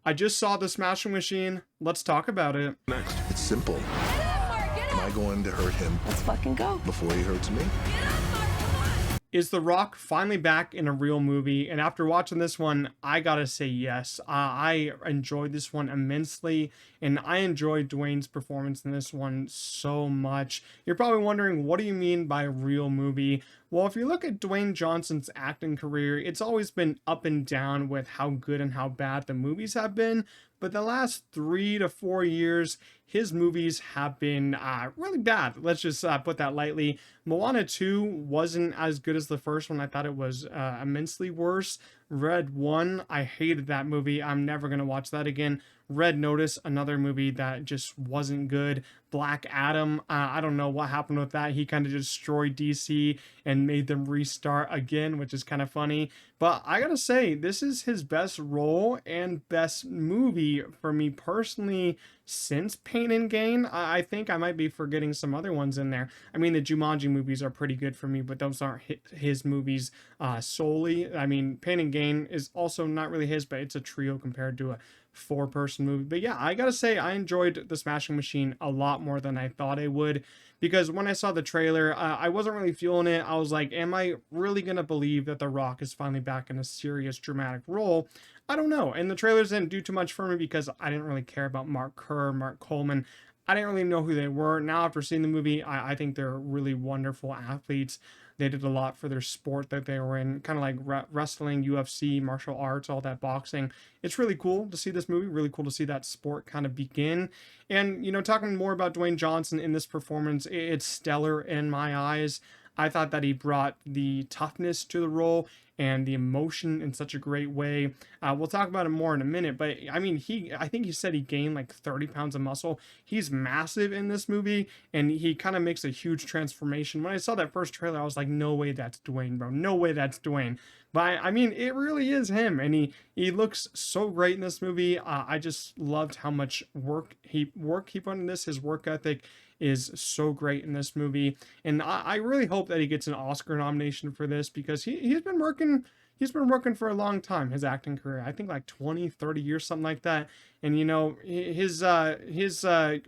I just saw The Smashing Machine. Let's talk about it. Next. It's simple. Am I going to hurt him Let's fucking go. before he hurts me? Is The Rock finally back in a real movie? And after watching this one, I gotta say yes. I enjoyed this one immensely, and I enjoyed Dwayne's performance in this one so much. You're probably wondering, what do you mean by real movie? Well, if you look at Dwayne Johnson's acting career, it's always been up and down with how good and how bad the movies have been. But the last 3 to 4 years, his movies have been really bad. Let's just put that lightly. Moana 2 wasn't as good as the first one. I thought it was immensely worse. Red 1, I hated that movie. I'm never going to watch that again. Red Notice, another movie that just wasn't good. Black Adam, I don't know what happened with that. He kind of destroyed DC and made them restart again, which is kind of funny. But I gotta say, this is his best role and best movie for me personally since Pain and Gain. I think I might be forgetting some other ones in there. I mean, the Jumanji movies are pretty good for me, but those aren't his movies solely. I mean, Pain and Gain is also not really his, but it's a trio compared to a four-person movie. But yeah, I gotta say, I enjoyed The Smashing Machine a lot more than I thought I would, because when I saw the trailer, I wasn't really feeling it. I was like, am I really gonna believe that The Rock is finally back in a serious dramatic role? I don't know. And the trailers didn't do too much for me because I didn't really care about Mark Kerr, Mark Coleman. I didn't really know who they were. Now, after seeing the movie, I think they're really wonderful athletes. They did a lot for their sport that they were in, kind of like wrestling, UFC, martial arts, all that boxing. It's really cool to see this movie, really cool to see that sport kind of begin. And, you know, talking more about Dwayne Johnson in this performance, it's stellar in my eyes. I thought that he brought the toughness to the role and the emotion in such a great way. We'll talk about it more in a minute, but I mean, I think he said he gained like 30 pounds of muscle. He's massive in this movie, and he kind of makes a huge transformation. When I saw that first trailer, I was like, no way that's Dwayne, bro. No way that's Dwayne. But I mean, it really is him, and he looks so great in this movie. I just loved how much work he put in this. His work ethic is so great in this movie, and I really hope that he gets an Oscar nomination for this, because he's been working for a long time, his acting career. I think like 20, 30 years, something like that. And you know, his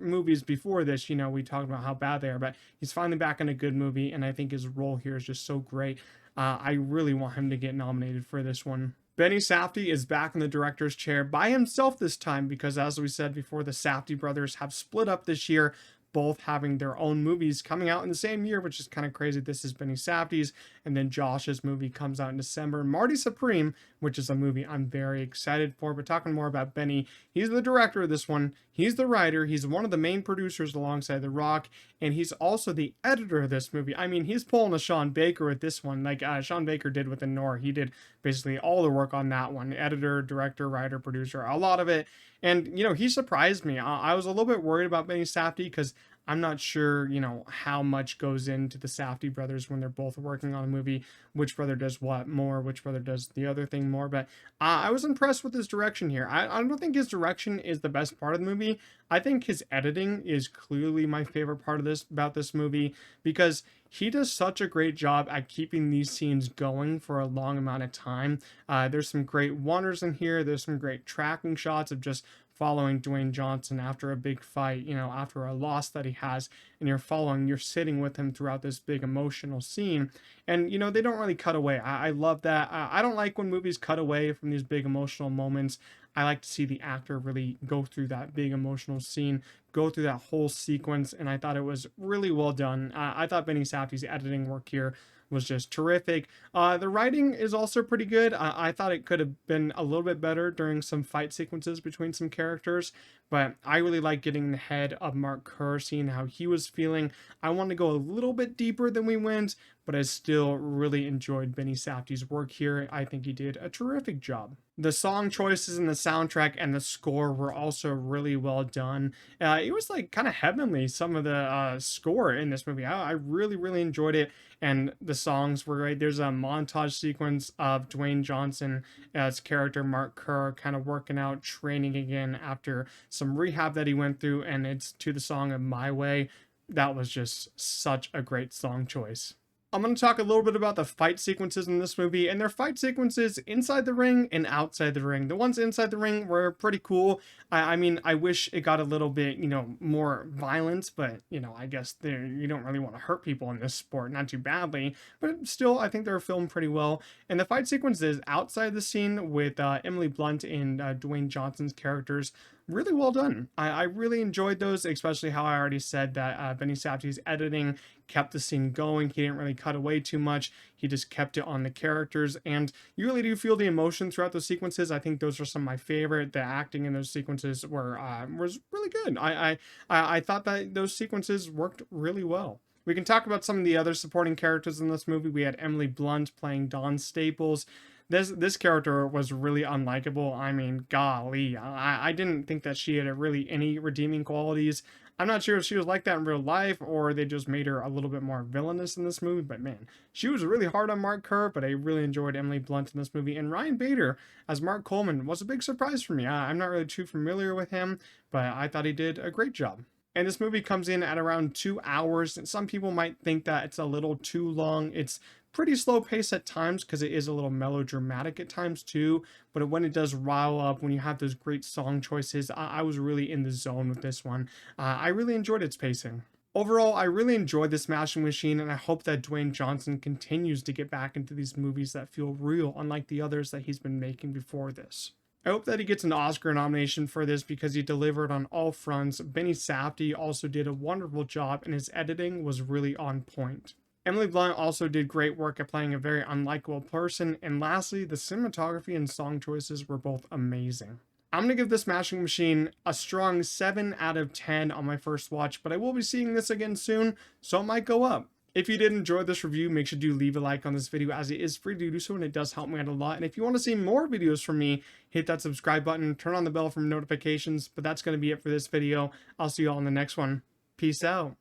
movies before this, you know, we talked about how bad they are, but he's finally back in a good movie, and I think his role here is just so great. I really want him to get nominated for this one. Benny Safdie is back in the director's chair by himself this time, because as we said before, the Safdie brothers have split up this year, both having their own movies coming out in the same year, which is kind of crazy. This is Benny Safdie's, and then Josh's movie comes out in December. Marty Supreme, which is a movie I'm very excited for. But talking more about Benny, he's the director of this one. He's the writer. He's one of the main producers alongside The Rock, and he's also the editor of this movie. I mean, he's pulling a Sean Baker with this one, like Sean Baker did with Nor. He did basically all the work on that one. Editor, director, writer, producer, a lot of it. And, you know, he surprised me. I was a little bit worried about Benny Safdie because I'm not sure, you know, how much goes into the Safdie brothers when they're both working on a movie, which brother does what more, which brother does the other thing more. But I was impressed with his direction here. I don't think his direction is the best part of the movie. I think his editing is clearly my favorite part of about this movie, because he does such a great job at keeping these scenes going for a long amount of time. There's some great wonders in here. There's some great tracking shots of just following Dwayne Johnson after a big fight, you know, after a loss that he has, and you're sitting with him throughout this big emotional scene. And, you know, they don't really cut away. I love that. I don't like when movies cut away from these big emotional moments. I like to see the actor really go through that big emotional scene, go through that whole sequence, and I thought it was really well done. I thought Benny Safdie's editing work here was just terrific. The writing is also pretty good. I thought it could have been a little bit better during some fight sequences between some characters, but I really like getting in the head of Mark Kerr, seeing how he was feeling. I wanted to go a little bit deeper than we went, but I still really enjoyed Benny Safdie's work here. I think he did a terrific job. The song choices in the soundtrack and the score were also really well done. It was like kind of heavenly, some of the score in this movie. I really, really enjoyed it, and the songs were great. There's a montage sequence of Dwayne Johnson as character Mark Kerr kind of working out, training again after some rehab that he went through, and it's to the song of My Way. That was just such a great song choice. I'm going to talk a little bit about the fight sequences in this movie, and their fight sequences inside the ring and outside the ring. The ones inside the ring were pretty cool. I mean, I wish it got a little bit, more violence, but, I guess you don't really want to hurt people in this sport, not too badly. But still, I think they're filmed pretty well. And the fight sequences outside the scene with Emily Blunt and Dwayne Johnson's characters, really well done. I really enjoyed those, especially how I already said that Benny Safdie's editing kept the scene going. He didn't really cut away too much. He just kept it on the characters, and you really do feel the emotion throughout those sequences. I think those are some of my favorite. The acting in those sequences was really good. I thought that those sequences worked really well. We can talk about some of the other supporting characters in this movie. We had Emily Blunt playing Dawn Staples. This character was really unlikable. I mean, golly, I didn't think that she had really any redeeming qualities. I'm not sure if she was like that in real life or they just made her a little bit more villainous in this movie, but man, she was really hard on Mark Kerr, but I really enjoyed Emily Blunt in this movie. And Ryan Bader as Mark Coleman was a big surprise for me. I'm not really too familiar with him, but I thought he did a great job. And this movie comes in at around 2 hours. And some people might think that it's a little too long. It's pretty slow pace at times because it is a little melodramatic at times too. But when it does rile up, when you have those great song choices, I was really in the zone with this one. I really enjoyed its pacing. Overall, I really enjoyed the Smashing Machine, and I hope that Dwayne Johnson continues to get back into these movies that feel real, unlike the others that he's been making before this. I hope that he gets an Oscar nomination for this because he delivered on all fronts. Benny Safdie also did a wonderful job, and his editing was really on point. Emily Blunt also did great work at playing a very unlikable person, and lastly, the cinematography and song choices were both amazing. I'm going to give The Smashing Machine a strong 7 out of 10 on my first watch, but I will be seeing this again soon, so it might go up. If you did enjoy this review, make sure to leave a like on this video as it is free to do so and it does help me out a lot. And if you want to see more videos from me, hit that subscribe button, turn on the bell for notifications. But that's going to be it for this video. I'll see you all in the next one. Peace out.